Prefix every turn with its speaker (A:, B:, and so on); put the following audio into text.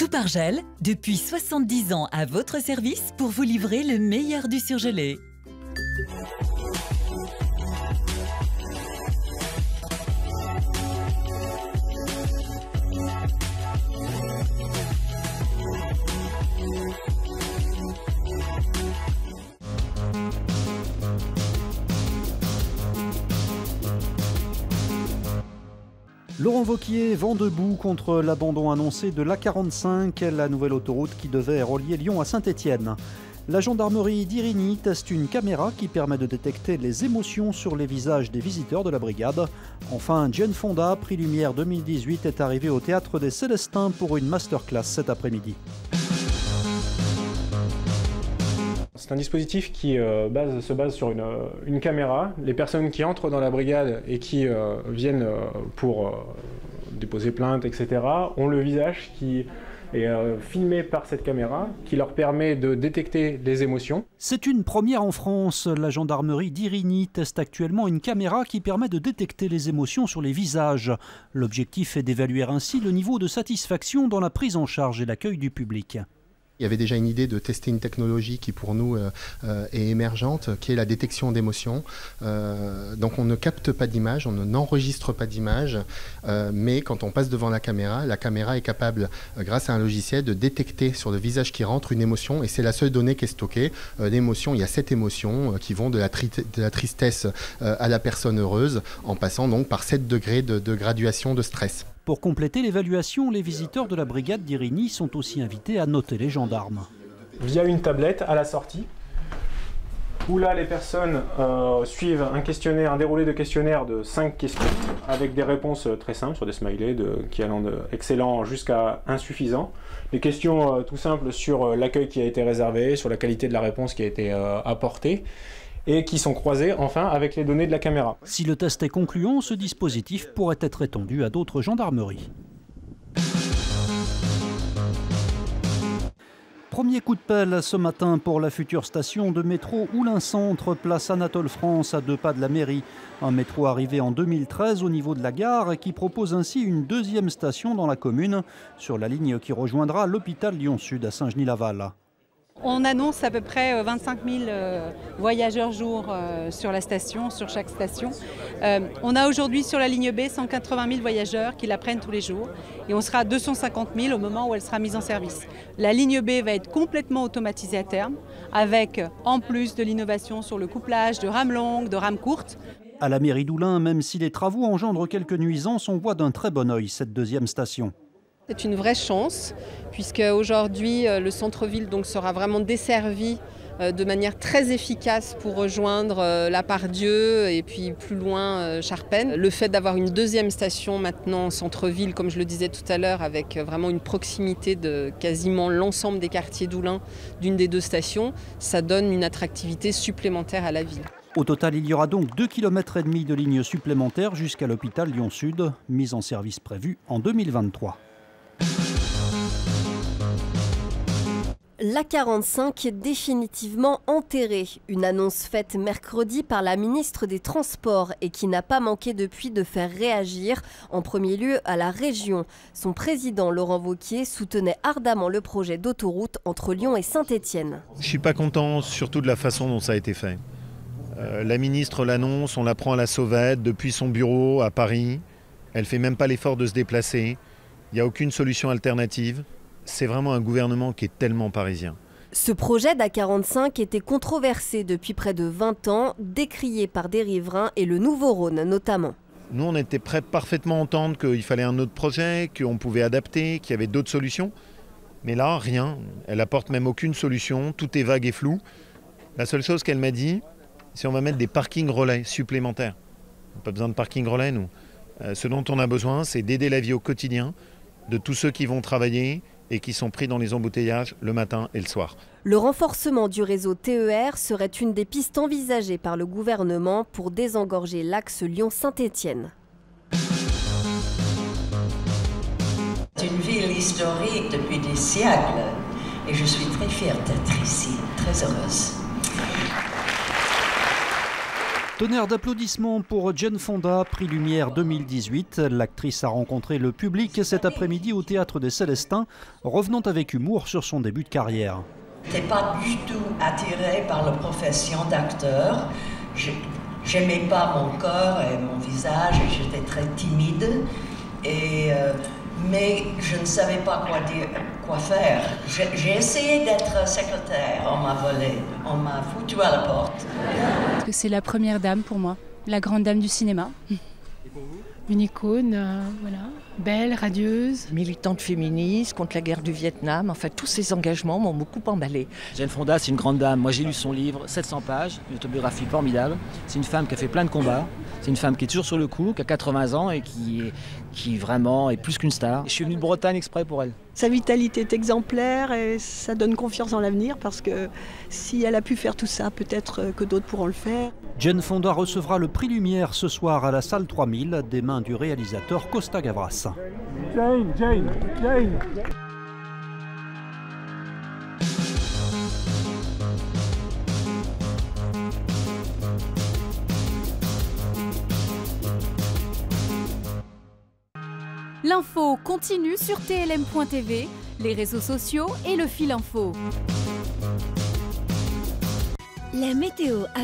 A: Toupargel, depuis 70 ans à votre service pour vous livrer le meilleur du surgelé.
B: Laurent Wauquiez vent debout contre l'abandon annoncé de l'A45, la nouvelle autoroute qui devait relier Lyon à Saint-Étienne. La gendarmerie d'Irigny teste une caméra qui permet de détecter les émotions sur les visages des visiteurs de la brigade. Enfin, Jane Fonda, prix Lumière 2018, est arrivé au Théâtre des Célestins pour une masterclass cet après-midi.
C: C'est un dispositif qui se base sur une caméra. Les personnes qui entrent dans la brigade et qui viennent pour déposer plainte, etc., ont le visage qui est filmé par cette caméra, qui leur permet de détecter les émotions.
B: C'est une première en France. La gendarmerie d'Irigny teste actuellement une caméra qui permet de détecter les émotions sur les visages. L'objectif est d'évaluer ainsi le niveau de satisfaction dans la prise en charge et l'accueil du public.
D: Il y avait déjà une idée de tester une technologie qui pour nous est émergente, qui est la détection d'émotions. Donc on ne capte pas d'image, on n'enregistre pas d'image, mais quand on passe devant la caméra est capable, grâce à un logiciel, de détecter sur le visage qui rentre une émotion, et c'est la seule donnée qui est stockée. L'émotion, il y a 7 émotions qui vont de la tristesse à la personne heureuse, en passant donc par 7 degrés de graduation de stress.
B: Pour compléter l'évaluation, les visiteurs de la brigade d'Irigny sont aussi invités à noter les gendarmes.
C: Via une tablette à la sortie, où là les personnes suivent un déroulé de questionnaire de 5 questions, avec des réponses très simples sur des smileys qui allant de excellent jusqu'à insuffisant. Des questions tout simples sur l'accueil qui a été réservé, sur la qualité de la réponse qui a été apportée, et qui sont croisés enfin avec les données de la caméra.
B: Si le test est concluant, ce dispositif pourrait être étendu à d'autres gendarmeries. Premier coup de pelle ce matin pour la future station de métro Oulin-Centre, place Anatole France, à 2 pas de la mairie. Un métro arrivé en 2013 au niveau de la gare et qui propose ainsi une deuxième station dans la commune, sur la ligne qui rejoindra l'hôpital Lyon-Sud à Saint-Genis-Laval.
E: On annonce à peu près 25 000 voyageurs jour sur la station, sur chaque station. On a aujourd'hui sur la ligne B 180 000 voyageurs qui la prennent tous les jours et on sera à 250 000 au moment où elle sera mise en service. La ligne B va être complètement automatisée à terme avec en plus de l'innovation sur le couplage de rames longues, de rames courtes.
B: À la mairie d'Oulin, même si les travaux engendrent quelques nuisances, on voit d'un très bon œil cette deuxième station.
F: C'est une vraie chance, puisque aujourd'hui le centre-ville sera vraiment desservi de manière très efficace pour rejoindre la Pardieu et puis plus loin Charpennes. Le fait d'avoir une deuxième station maintenant centre-ville, comme je le disais tout à l'heure, avec vraiment une proximité de quasiment l'ensemble des quartiers d'Oulin d'une des 2 stations, ça donne une attractivité supplémentaire à la ville.
B: Au total, il y aura donc 2,5 km de lignes supplémentaires jusqu'à l'hôpital Lyon-Sud, mise en service prévue en 2023.
G: L'A45 est définitivement enterrée. Une annonce faite mercredi par la ministre des Transports et qui n'a pas manqué depuis de faire réagir, en premier lieu à la région. Son président Laurent Wauquiez soutenait ardemment le projet d'autoroute entre Lyon et Saint-Étienne.
H: Je ne suis pas content surtout de la façon dont ça a été fait. La ministre l'annonce, on la prend à la sauvette depuis son bureau à Paris. Elle ne fait même pas l'effort de se déplacer. Il n'y a aucune solution alternative. C'est vraiment un gouvernement qui est tellement parisien.
G: Ce projet d'A45 était controversé depuis près de 20 ans, décrié par des riverains et le Nouveau-Rhône notamment.
H: Nous, on était prêts parfaitement à entendre qu'il fallait un autre projet, qu'on pouvait adapter, qu'il y avait d'autres solutions. Mais là, rien. Elle apporte même aucune solution. Tout est vague et flou. La seule chose qu'elle m'a dit, c'est qu'on va mettre des parkings relais supplémentaires. On n'a pas besoin de parking relais, nous. Ce dont on a besoin, c'est d'aider la vie au quotidien de tous ceux qui vont travailler et qui sont pris dans les embouteillages le matin et le soir.
G: Le renforcement du réseau TER serait une des pistes envisagées par le gouvernement pour désengorger l'axe Lyon-Saint-Étienne.
I: C'est une ville historique depuis des siècles et je suis très fière d'être ici, très heureuse.
B: Tonnerre d'applaudissements pour Jane Fonda, prix Lumière 2018. L'actrice a rencontré le public cet après-midi au Théâtre des Célestins, revenant avec humour sur son début de carrière.
I: Je n'étais pas du tout attirée par la profession d'acteur. J'aimais pas mon corps et mon visage, et j'étais très timide. Mais je ne savais pas quoi faire. J'ai essayé d'être secrétaire, on m'a volé, on m'a foutu à la porte.
J: C'est la première dame pour moi, la grande dame du cinéma.
K: Et pour vous ? Une icône, voilà, belle, radieuse.
L: Militante féministe contre la guerre du Vietnam, enfin tous ces engagements m'ont beaucoup emballée.
M: Jane Fonda, c'est une grande dame. Moi j'ai lu son livre, 700 pages, une autobiographie formidable. C'est une femme qui a fait plein de combats. C'est une femme qui est toujours sur le coup, qui a 80 ans et qui vraiment est plus qu'une star. Je suis venu de Bretagne exprès pour elle.
N: Sa vitalité est exemplaire et ça donne confiance en l'avenir parce que si elle a pu faire tout ça, peut-être que d'autres pourront le faire.
B: Jane Fonda recevra le prix Lumière ce soir à la salle 3000 des mains du réalisateur Costa Gavras.
C: Jane.
O: L'info continue sur TLM.tv, les réseaux sociaux et le fil info.
P: La météo.